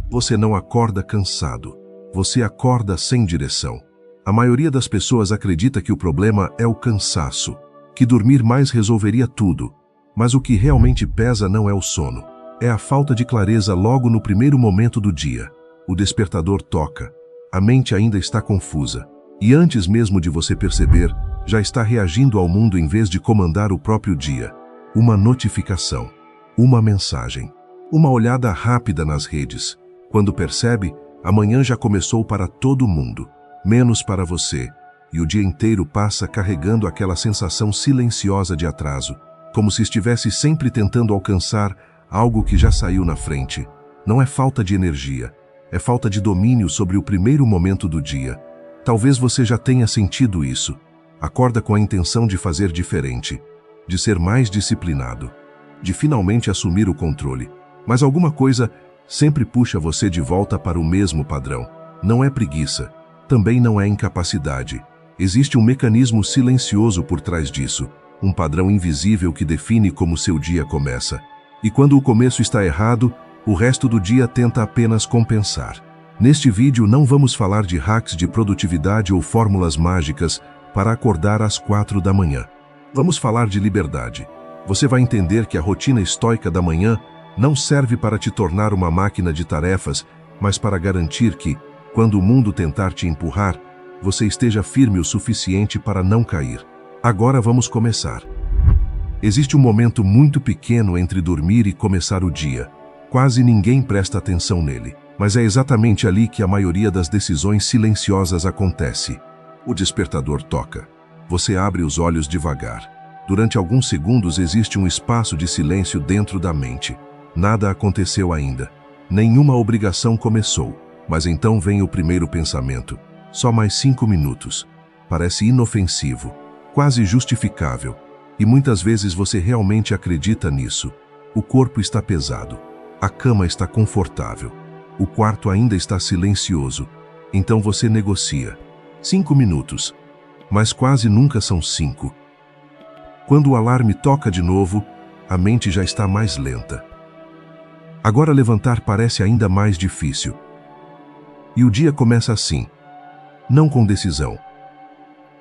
Você não acorda cansado. Você acorda sem direção. A maioria das pessoas acredita que o problema é o cansaço, que dormir mais resolveria tudo. Mas o que realmente pesa não é o sono. É a falta de clareza logo no primeiro momento do dia. O despertador toca. A mente ainda está confusa. E antes mesmo de você perceber, já está reagindo ao mundo em vez de comandar o próprio dia. Uma notificação. Uma mensagem. Uma olhada rápida nas redes. Quando percebe, amanhã já começou para todo mundo, menos para você. E o dia inteiro passa carregando aquela sensação silenciosa de atraso, como se estivesse sempre tentando alcançar algo que já saiu na frente. Não é falta de energia, é falta de domínio sobre o primeiro momento do dia. Talvez você já tenha sentido isso. Acorda com a intenção de fazer diferente, de ser mais disciplinado, de finalmente assumir o controle. Mas alguma coisa sempre puxa você de volta para o mesmo padrão. Não é preguiça, também não é incapacidade. Existe um mecanismo silencioso por trás disso, um padrão invisível que define como seu dia começa. E quando o começo está errado, o resto do dia tenta apenas compensar. Neste vídeo não vamos falar de hacks de produtividade ou fórmulas mágicas para acordar às 4 da manhã. Vamos falar de liberdade. Você vai entender que a rotina estoica da manhã não serve para te tornar uma máquina de tarefas, mas para garantir que, quando o mundo tentar te empurrar, você esteja firme o suficiente para não cair. Agora vamos começar. Existe um momento muito pequeno entre dormir e começar o dia. Quase ninguém presta atenção nele, mas é exatamente ali que a maioria das decisões silenciosas acontece. O despertador toca. Você abre os olhos devagar. Durante alguns segundos existe um espaço de silêncio dentro da mente. Nada aconteceu ainda. Nenhuma obrigação começou. Mas então vem o primeiro pensamento. Só mais 5 minutos. Parece inofensivo, quase justificável. E muitas vezes você realmente acredita nisso. O corpo está pesado. A cama está confortável. O quarto ainda está silencioso. Então você negocia. 5 minutos. Mas quase nunca são 5. Quando o alarme toca de novo, a mente já está mais lenta. Agora levantar parece ainda mais difícil. E o dia começa assim. Não com decisão.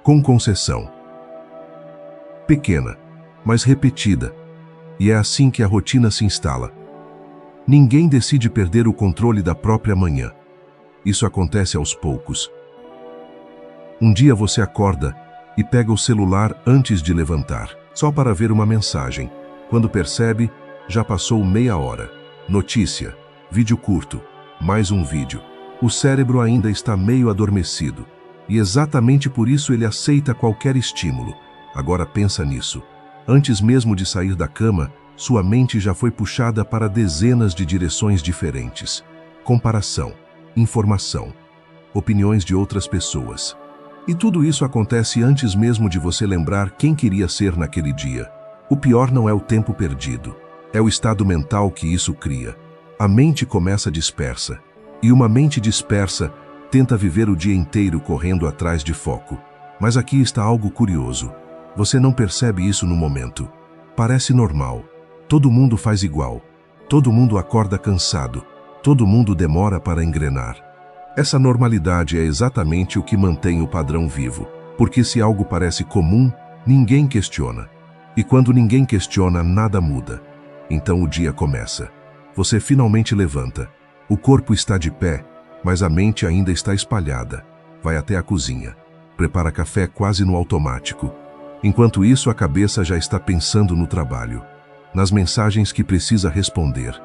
Com concessão. Pequena, mas repetida. E é assim que a rotina se instala. Ninguém decide perder o controle da própria manhã. Isso acontece aos poucos. Um dia você acorda e pega o celular antes de levantar, só para ver uma mensagem. Quando percebe, já passou meia hora. Notícia, vídeo curto, mais um vídeo. O cérebro ainda está meio adormecido. E exatamente por isso ele aceita qualquer estímulo. Agora pensa nisso. Antes mesmo de sair da cama, sua mente já foi puxada para dezenas de direções diferentes. Comparação, informação, opiniões de outras pessoas. E tudo isso acontece antes mesmo de você lembrar quem queria ser naquele dia. O pior não é o tempo perdido, é o estado mental que isso cria. A mente começa dispersa, e uma mente dispersa tenta viver o dia inteiro correndo atrás de foco. Mas aqui está algo curioso. Você não percebe isso no momento. Parece normal. Todo mundo faz igual. Todo mundo acorda cansado. Todo mundo demora para engrenar. Essa normalidade é exatamente o que mantém o padrão vivo. Porque se algo parece comum, ninguém questiona. E quando ninguém questiona, nada muda. Então o dia começa. Você finalmente levanta. O corpo está de pé, mas a mente ainda está espalhada. Vai até a cozinha. Prepara café quase no automático. Enquanto isso, a cabeça já está pensando no trabalho, nas mensagens que precisa responder,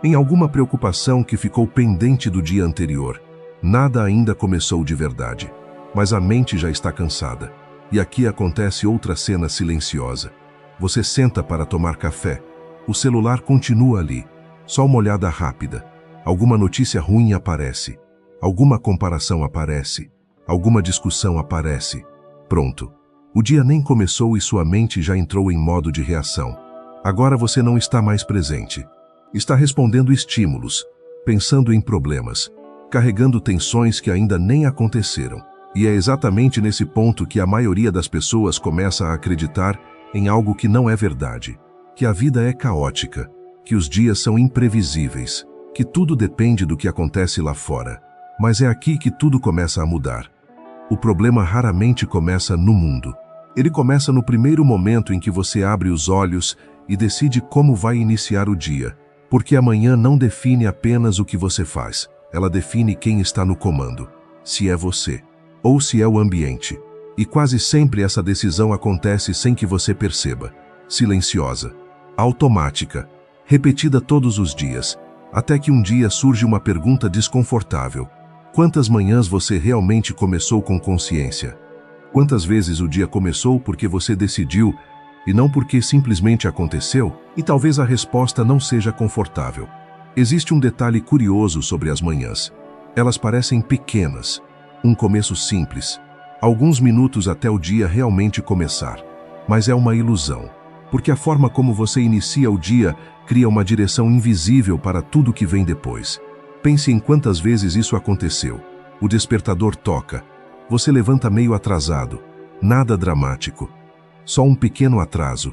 em alguma preocupação que ficou pendente do dia anterior. Nada ainda começou de verdade, mas a mente já está cansada. E aqui acontece outra cena silenciosa. Você senta para tomar café. O celular continua ali. Só uma olhada rápida. Alguma notícia ruim aparece. Alguma comparação aparece. Alguma discussão aparece. Pronto. O dia nem começou e sua mente já entrou em modo de reação. Agora você não está mais presente. Está respondendo estímulos, pensando em problemas, carregando tensões que ainda nem aconteceram. E é exatamente nesse ponto que a maioria das pessoas começa a acreditar em algo que não é verdade. Que a vida é caótica, que os dias são imprevisíveis, que tudo depende do que acontece lá fora, mas é aqui que tudo começa a mudar. O problema raramente começa no mundo. Ele começa no primeiro momento em que você abre os olhos e decide como vai iniciar o dia, porque amanhã não define apenas o que você faz, ela define quem está no comando, se é você ou se é o ambiente. E quase sempre essa decisão acontece sem que você perceba, silenciosa, automática, repetida todos os dias, até que um dia surge uma pergunta desconfortável. Quantas manhãs você realmente começou com consciência? Quantas vezes o dia começou porque você decidiu e não porque simplesmente aconteceu? E talvez a resposta não seja confortável. Existe um detalhe curioso sobre as manhãs. Elas parecem pequenas, um começo simples, alguns minutos até o dia realmente começar. Mas é uma ilusão, porque a forma como você inicia o dia cria uma direção invisível para tudo que vem depois. Pense em quantas vezes isso aconteceu. O despertador toca. Você levanta meio atrasado. Nada dramático. Só um pequeno atraso.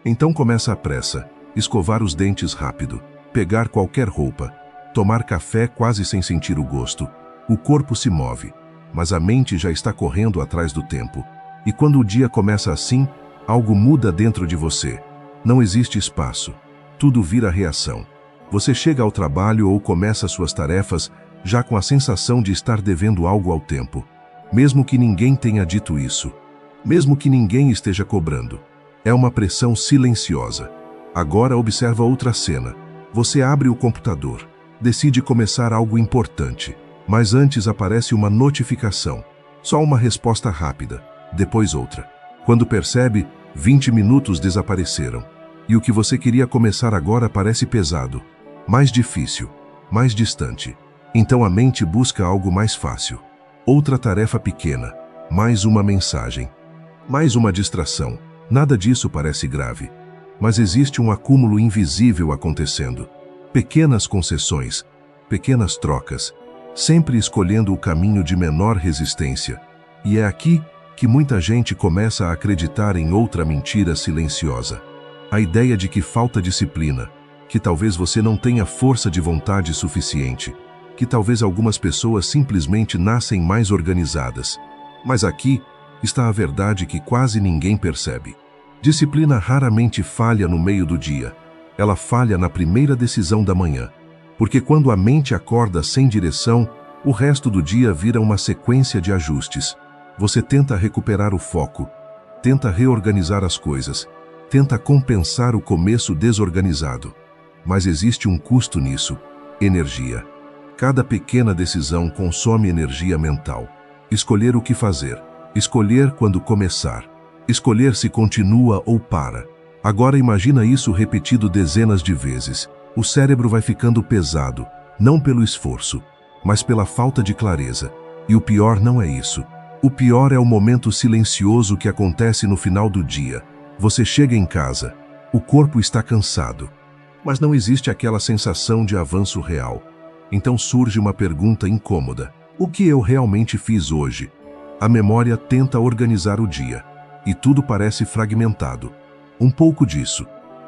Então começa a pressa. Escovar os dentes rápido. Pegar qualquer roupa. Tomar café quase sem sentir o gosto. O corpo se move, mas a mente já está correndo atrás do tempo. E quando o dia começa assim, algo muda dentro de você. Não existe espaço. Tudo vira reação. Você chega ao trabalho ou começa suas tarefas já com a sensação de estar devendo algo ao tempo. Mesmo que ninguém tenha dito isso. Mesmo que ninguém esteja cobrando. É uma pressão silenciosa. Agora observa outra cena. Você abre o computador. Decide começar algo importante. Mas antes aparece uma notificação. Só uma resposta rápida. Depois outra. Quando percebe, 20 minutos desapareceram. E o que você queria começar agora parece pesado. Mais difícil, mais distante. Então a mente busca algo mais fácil. Outra tarefa pequena, mais uma mensagem, mais uma distração. Nada disso parece grave, mas existe um acúmulo invisível acontecendo. Pequenas concessões, pequenas trocas, sempre escolhendo o caminho de menor resistência. E é aqui que muita gente começa a acreditar em outra mentira silenciosa. A ideia de que falta disciplina, que talvez você não tenha força de vontade suficiente, que talvez algumas pessoas simplesmente nascem mais organizadas. Mas aqui está a verdade que quase ninguém percebe. Disciplina raramente falha no meio do dia. Ela falha na primeira decisão da manhã. Porque quando a mente acorda sem direção, o resto do dia vira uma sequência de ajustes. Você tenta recuperar o foco, tenta reorganizar as coisas, tenta compensar o começo desorganizado. Mas existe um custo nisso: energia. Cada pequena decisão consome energia mental. Escolher o que fazer, escolher quando começar, escolher se continua ou para. Agora imagina isso repetido dezenas de vezes. O cérebro vai ficando pesado, não pelo esforço, mas pela falta de clareza. E o pior não é isso. O pior é o momento silencioso que acontece no final do dia. Você chega em casa, o corpo está cansado, mas não existe aquela sensação de avanço real. Então surge uma pergunta incômoda: o que eu realmente fiz hoje? A memória tenta organizar o dia, e tudo parece fragmentado. Um pouco disso,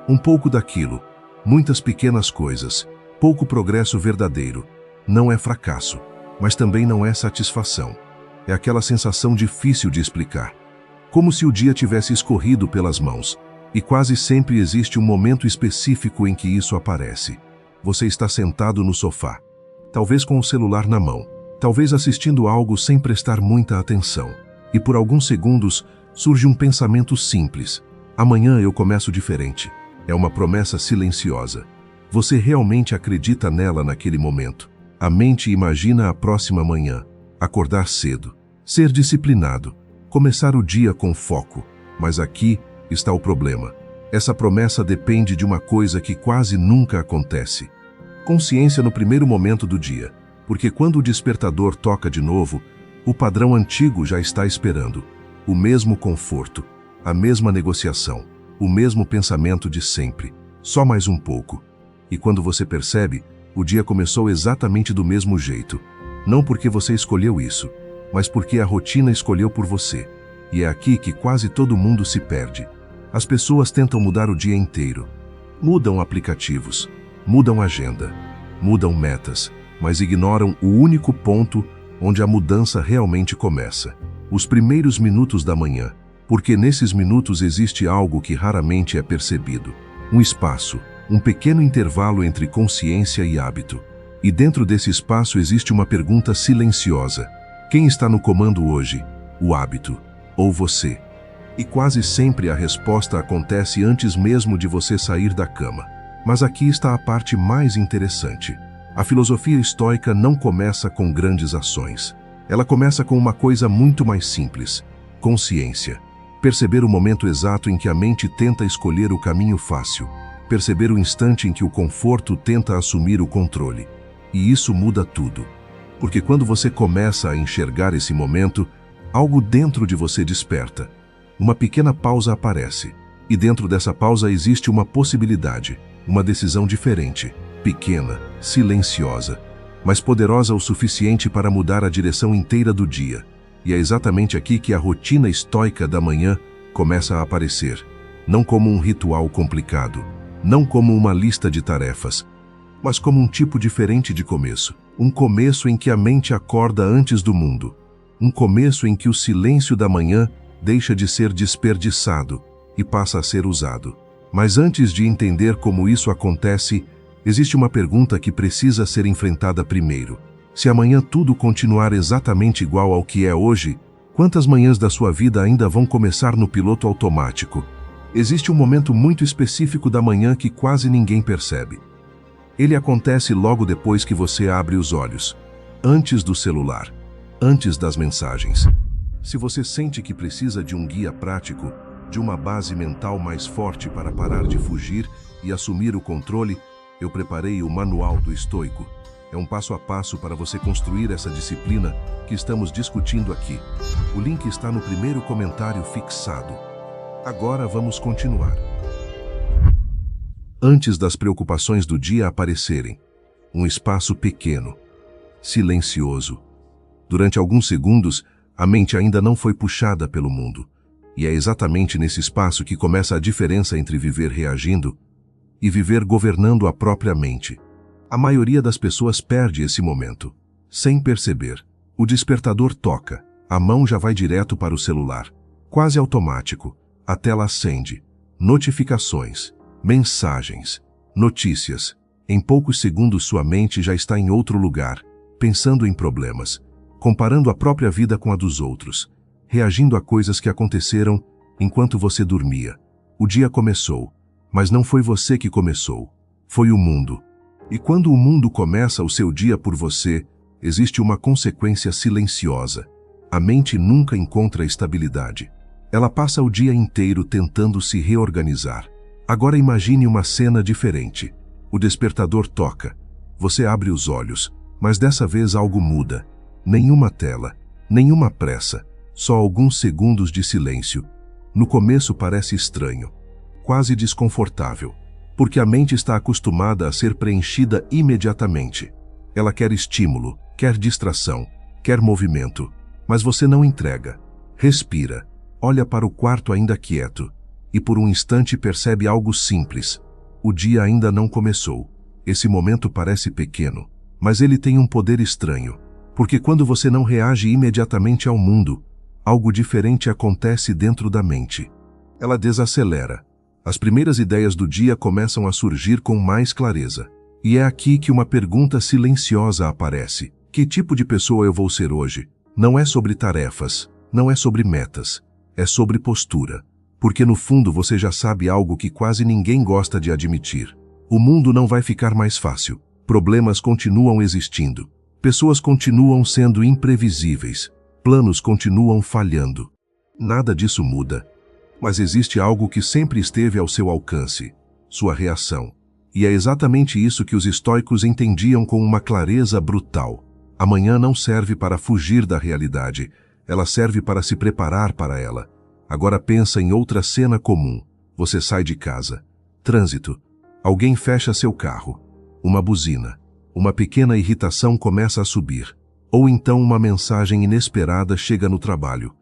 um pouco daquilo, muitas pequenas coisas, pouco progresso verdadeiro. Não é fracasso, mas também não é satisfação. É aquela sensação difícil de explicar. Como se o dia tivesse escorrido pelas mãos. E quase sempre existe um momento específico em que isso aparece. Você está sentado no sofá, talvez com o celular na mão, talvez assistindo algo sem prestar muita atenção. E por alguns segundos surge um pensamento simples: amanhã eu começo diferente. É uma promessa silenciosa. Você realmente acredita nela naquele momento. A mente imagina a próxima manhã, acordar cedo, ser disciplinado, começar o dia com foco. Mas aqui está o problema. Essa promessa depende de uma coisa que quase nunca acontece: consciência no primeiro momento do dia. Porque quando o despertador toca de novo, o padrão antigo já está esperando. O mesmo conforto, a mesma negociação, o mesmo pensamento de sempre, só mais um pouco. E quando você percebe, o dia começou exatamente do mesmo jeito. Não porque você escolheu isso, mas porque a rotina escolheu por você. E é aqui que quase todo mundo se perde. As pessoas tentam mudar o dia inteiro. Mudam aplicativos, mudam agenda, mudam metas, mas ignoram o único ponto onde a mudança realmente começa: os primeiros minutos da manhã, porque nesses minutos existe algo que raramente é percebido. Um espaço, um pequeno intervalo entre consciência e hábito. E dentro desse espaço existe uma pergunta silenciosa: quem está no comando hoje? O hábito ou você? E quase sempre a resposta acontece antes mesmo de você sair da cama. Mas aqui está a parte mais interessante. A filosofia estoica não começa com grandes ações. Ela começa com uma coisa muito mais simples: consciência. Perceber o momento exato em que a mente tenta escolher o caminho fácil. Perceber o instante em que o conforto tenta assumir o controle. E isso muda tudo. Porque quando você começa a enxergar esse momento, algo dentro de você desperta. Uma pequena pausa aparece. E dentro dessa pausa existe uma possibilidade, uma decisão diferente, pequena, silenciosa, mas poderosa o suficiente para mudar a direção inteira do dia. E é exatamente aqui que a rotina estoica da manhã começa a aparecer. Não como um ritual complicado, não como uma lista de tarefas, mas como um tipo diferente de começo. Um começo em que a mente acorda antes do mundo. Um começo em que o silêncio da manhã deixa de ser desperdiçado e passa a ser usado. Mas antes de entender como isso acontece, existe uma pergunta que precisa ser enfrentada primeiro. Se amanhã tudo continuar exatamente igual ao que é hoje, quantas manhãs da sua vida ainda vão começar no piloto automático? Existe um momento muito específico da manhã que quase ninguém percebe. Ele acontece logo depois que você abre os olhos, antes do celular, antes das mensagens. Se você sente que precisa de um guia prático, de uma base mental mais forte para parar de fugir e assumir o controle, eu preparei o Manual do Estoico. É um passo a passo para você construir essa disciplina que estamos discutindo aqui. O link está no primeiro comentário fixado. Agora vamos continuar. Antes das preocupações do dia aparecerem, um espaço pequeno, silencioso. Durante alguns segundos, a mente ainda não foi puxada pelo mundo. E é exatamente nesse espaço que começa a diferença entre viver reagindo e viver governando a própria mente. A maioria das pessoas perde esse momento. Sem perceber, o despertador toca, a mão já vai direto para o celular. Quase automático, a tela acende. Notificações, mensagens, notícias. Em poucos segundos sua mente já está em outro lugar, pensando em problemas, comparando a própria vida com a dos outros, reagindo a coisas que aconteceram enquanto você dormia. O dia começou, mas não foi você que começou, foi o mundo. E quando o mundo começa o seu dia por você, existe uma consequência silenciosa. A mente nunca encontra estabilidade. Ela passa o dia inteiro tentando se reorganizar. Agora imagine uma cena diferente. O despertador toca. Você abre os olhos, mas dessa vez algo muda. Nenhuma tela, nenhuma pressa, só alguns segundos de silêncio. No começo parece estranho, quase desconfortável, porque a mente está acostumada a ser preenchida imediatamente. Ela quer estímulo, quer distração, quer movimento, mas você não entrega. Respira, olha para o quarto ainda quieto, e por um instante percebe algo simples. O dia ainda não começou. Esse momento parece pequeno, mas ele tem um poder estranho. Porque quando você não reage imediatamente ao mundo, algo diferente acontece dentro da mente. Ela desacelera. As primeiras ideias do dia começam a surgir com mais clareza. E é aqui que uma pergunta silenciosa aparece. Que tipo de pessoa eu vou ser hoje? Não é sobre tarefas, não é sobre metas, é sobre postura. Porque no fundo você já sabe algo que quase ninguém gosta de admitir. O mundo não vai ficar mais fácil. Problemas continuam existindo. Pessoas continuam sendo imprevisíveis, planos continuam falhando. Nada disso muda. Mas existe algo que sempre esteve ao seu alcance: sua reação. E é exatamente isso que os estoicos entendiam com uma clareza brutal. Amanhã não serve para fugir da realidade, ela serve para se preparar para ela. Agora pensa em outra cena comum. Você sai de casa. Trânsito. Alguém fecha seu carro. Uma buzina. Uma pequena irritação começa a subir. Ou então uma mensagem inesperada chega no trabalho.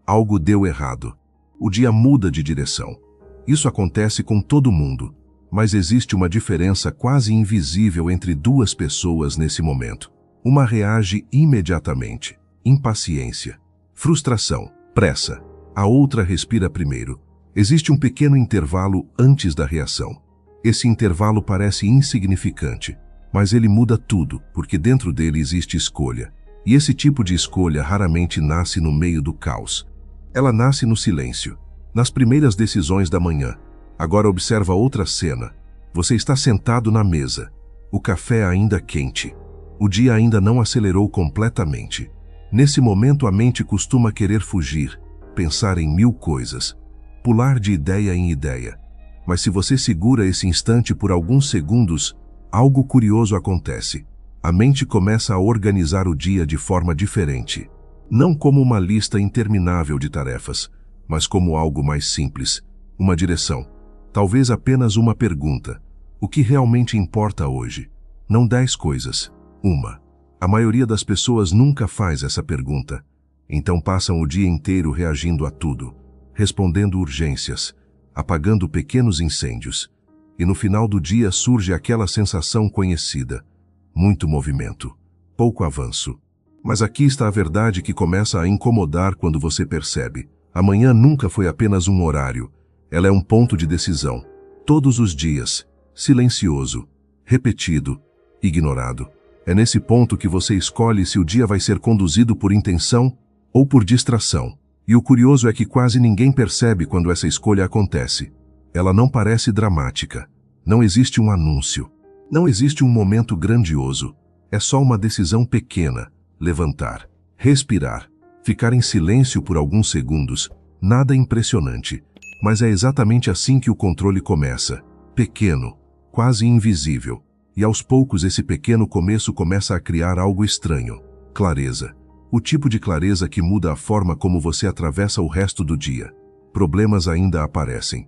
Algo deu errado. O dia muda de direção. Isso acontece com todo mundo. Mas existe uma diferença quase invisível entre duas pessoas nesse momento. Uma reage imediatamente. Impaciência. Frustração. Pressa. A outra respira primeiro. Existe um pequeno intervalo antes da reação. Esse intervalo parece insignificante, mas ele muda tudo, porque dentro dele existe escolha. E esse tipo de escolha raramente nasce no meio do caos. Ela nasce no silêncio, nas primeiras decisões da manhã. Agora observa outra cena. Você está sentado na mesa. O café ainda quente. O dia ainda não acelerou completamente. Nesse momento a mente costuma querer fugir, pensar em mil coisas, pular de ideia em ideia. Mas se você segura esse instante por alguns segundos, algo curioso acontece. A mente começa a organizar o dia de forma diferente. Não como uma lista interminável de tarefas, mas como algo mais simples, uma direção. Talvez apenas uma pergunta. O que realmente importa hoje? Não 10 coisas. Uma. A maioria das pessoas nunca faz essa pergunta. Então passam o dia inteiro reagindo a tudo, respondendo urgências, apagando pequenos incêndios. E no final do dia surge aquela sensação conhecida. Muito movimento, pouco avanço. Mas aqui está a verdade que começa a incomodar quando você percebe. Amanhã nunca foi apenas um horário. Ela é um ponto de decisão. Todos os dias. Silencioso. Repetido. Ignorado. É nesse ponto que você escolhe se o dia vai ser conduzido por intenção ou por distração. E o curioso é que quase ninguém percebe quando essa escolha acontece. Ela não parece dramática. Não existe um anúncio. Não existe um momento grandioso. É só uma decisão pequena. Levantar. Respirar. Ficar em silêncio por alguns segundos. Nada impressionante. Mas é exatamente assim que o controle começa. Pequeno. Quase invisível. E aos poucos esse pequeno começo começa a criar algo estranho. Clareza. O tipo de clareza que muda a forma como você atravessa o resto do dia. Problemas ainda aparecem.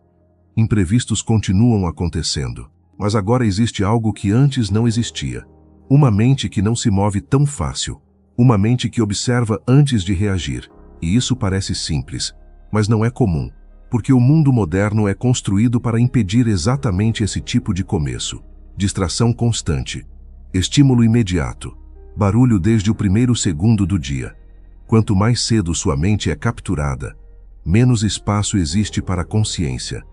Imprevistos continuam acontecendo. Mas agora existe algo que antes não existia. Uma mente que não se move tão fácil. Uma mente que observa antes de reagir. E isso parece simples, mas não é comum. Porque o mundo moderno é construído para impedir exatamente esse tipo de começo. Distração constante. Estímulo imediato. Barulho desde o primeiro segundo do dia. Quanto mais cedo sua mente é capturada, menos espaço existe para consciência.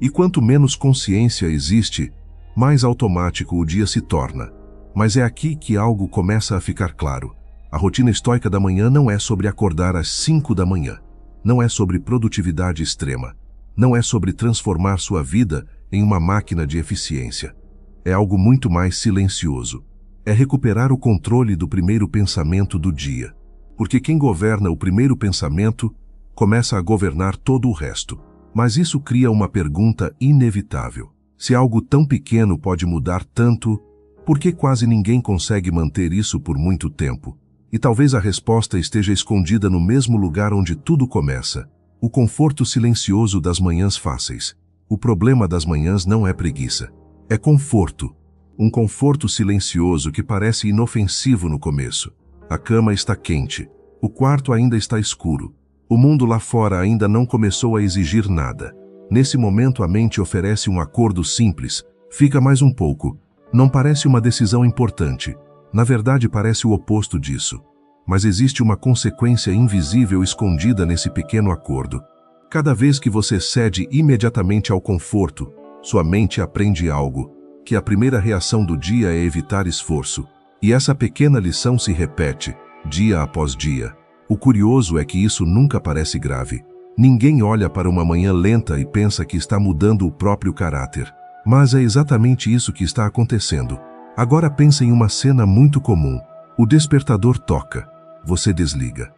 E quanto menos consciência existe, mais automático o dia se torna. Mas é aqui que algo começa a ficar claro. A rotina estoica da manhã não é sobre acordar às 5 da manhã. Não é sobre produtividade extrema. Não é sobre transformar sua vida em uma máquina de eficiência. É algo muito mais silencioso. É recuperar o controle do primeiro pensamento do dia. Porque quem governa o primeiro pensamento, começa a governar todo o resto. Mas isso cria uma pergunta inevitável. Se algo tão pequeno pode mudar tanto, por que quase ninguém consegue manter isso por muito tempo? E talvez a resposta esteja escondida no mesmo lugar onde tudo começa. O conforto silencioso das manhãs fáceis. O problema das manhãs não é preguiça. É conforto. Um conforto silencioso que parece inofensivo no começo. A cama está quente. O quarto ainda está escuro. O mundo lá fora ainda não começou a exigir nada. Nesse momento a mente oferece um acordo simples. Fica mais um pouco. Não parece uma decisão importante. Na verdade parece o oposto disso. Mas existe uma consequência invisível escondida nesse pequeno acordo. Cada vez que você cede imediatamente ao conforto, sua mente aprende algo, que a primeira reação do dia é evitar esforço. E essa pequena lição se repete, dia após dia. O curioso é que isso nunca parece grave. Ninguém olha para uma manhã lenta e pensa que está mudando o próprio caráter. Mas é exatamente isso que está acontecendo. Agora pense em uma cena muito comum. O despertador toca. Você desliga.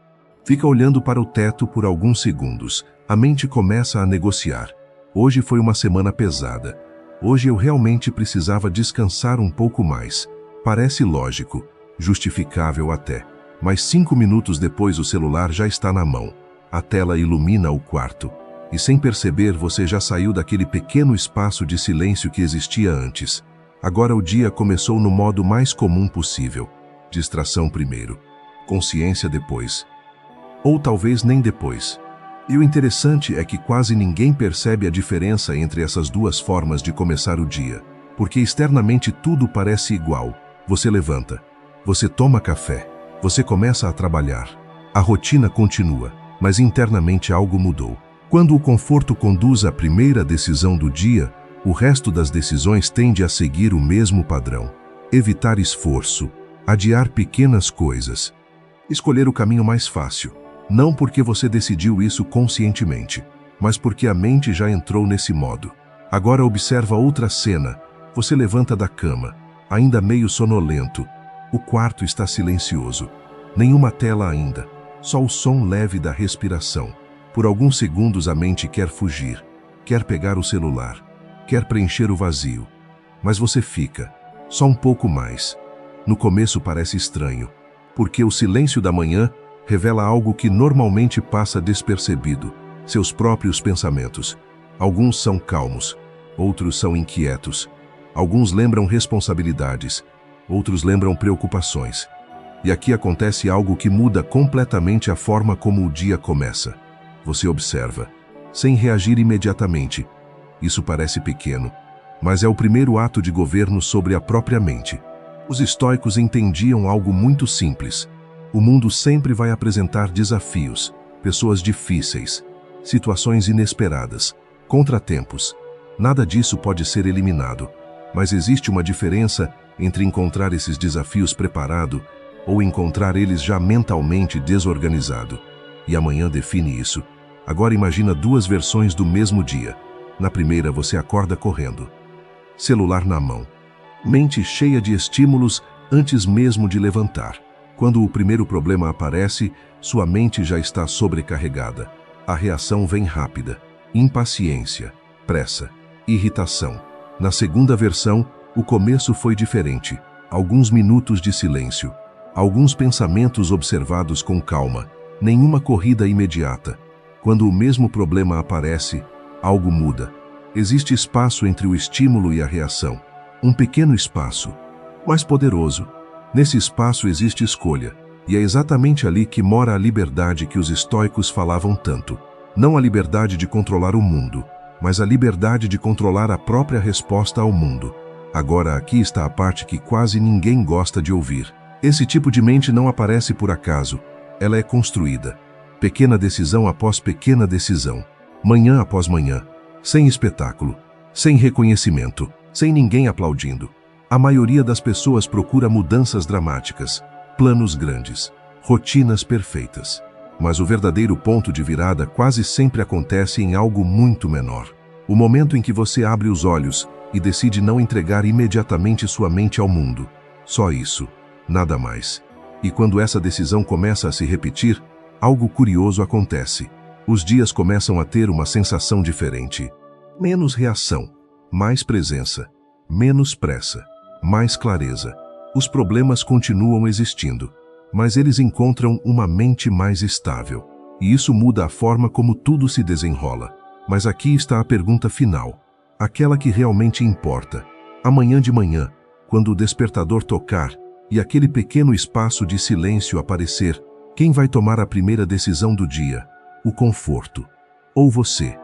Fica olhando para o teto por alguns segundos. A mente começa a negociar. Hoje foi uma semana pesada. Hoje eu realmente precisava descansar um pouco mais. Parece lógico, justificável até. Mas 5 minutos depois o celular já está na mão. A tela ilumina o quarto. E sem perceber você já saiu daquele pequeno espaço de silêncio que existia antes. Agora o dia começou no modo mais comum possível. Distração primeiro. Consciência depois. Ou talvez nem depois. E o interessante é que quase ninguém percebe a diferença entre essas duas formas de começar o dia, porque externamente tudo parece igual. Você levanta, você toma café, você começa a trabalhar. A rotina continua, mas internamente algo mudou. Quando o conforto conduz à primeira decisão do dia, o resto das decisões tende a seguir o mesmo padrão. Evitar esforço, adiar pequenas coisas, escolher o caminho mais fácil. Não porque você decidiu isso conscientemente, mas porque a mente já entrou nesse modo. Agora observa outra cena. Você levanta da cama, ainda meio sonolento. O quarto está silencioso. Nenhuma tela ainda, só o som leve da respiração. Por alguns segundos a mente quer fugir, quer pegar o celular, quer preencher o vazio. Mas você fica, só um pouco mais. No começo parece estranho, porque o silêncio da manhã revela algo que normalmente passa despercebido, seus próprios pensamentos. Alguns são calmos, outros são inquietos. Alguns lembram responsabilidades, outros lembram preocupações. E aqui acontece algo que muda completamente a forma como o dia começa. Você observa, sem reagir imediatamente. Isso parece pequeno, mas é o primeiro ato de governo sobre a própria mente. Os estoicos entendiam algo muito simples. O mundo sempre vai apresentar desafios, pessoas difíceis, situações inesperadas, contratempos. Nada disso pode ser eliminado, mas existe uma diferença entre encontrar esses desafios preparado ou encontrar eles já mentalmente desorganizado. E amanhã define isso. Agora imagina duas versões do mesmo dia. Na primeira você acorda correndo, celular na mão, mente cheia de estímulos antes mesmo de levantar. Quando o primeiro problema aparece, sua mente já está sobrecarregada. A reação vem rápida. Impaciência, pressa, irritação. Na segunda versão, o começo foi diferente. Alguns minutos de silêncio. Alguns pensamentos observados com calma. Nenhuma corrida imediata. Quando o mesmo problema aparece, algo muda. Existe espaço entre o estímulo e a reação. Um pequeno espaço, mas poderoso. Nesse espaço existe escolha, e é exatamente ali que mora a liberdade que os estoicos falavam tanto. Não a liberdade de controlar o mundo, mas a liberdade de controlar a própria resposta ao mundo. Agora aqui está a parte que quase ninguém gosta de ouvir. Esse tipo de mente não aparece por acaso. Ela é construída. Pequena decisão após pequena decisão. Manhã após manhã. Sem espetáculo. Sem reconhecimento. Sem ninguém aplaudindo. A maioria das pessoas procura mudanças dramáticas, planos grandes, rotinas perfeitas. Mas o verdadeiro ponto de virada quase sempre acontece em algo muito menor. O momento em que você abre os olhos e decide não entregar imediatamente sua mente ao mundo. Só isso, nada mais. E quando essa decisão começa a se repetir, algo curioso acontece. Os dias começam a ter uma sensação diferente. Menos reação, mais presença, menos pressa. Mais clareza. Os problemas continuam existindo, mas eles encontram uma mente mais estável. E isso muda a forma como tudo se desenrola. Mas aqui está a pergunta final, aquela que realmente importa. Amanhã de manhã, quando o despertador tocar e aquele pequeno espaço de silêncio aparecer, quem vai tomar a primeira decisão do dia? O conforto. Ou você?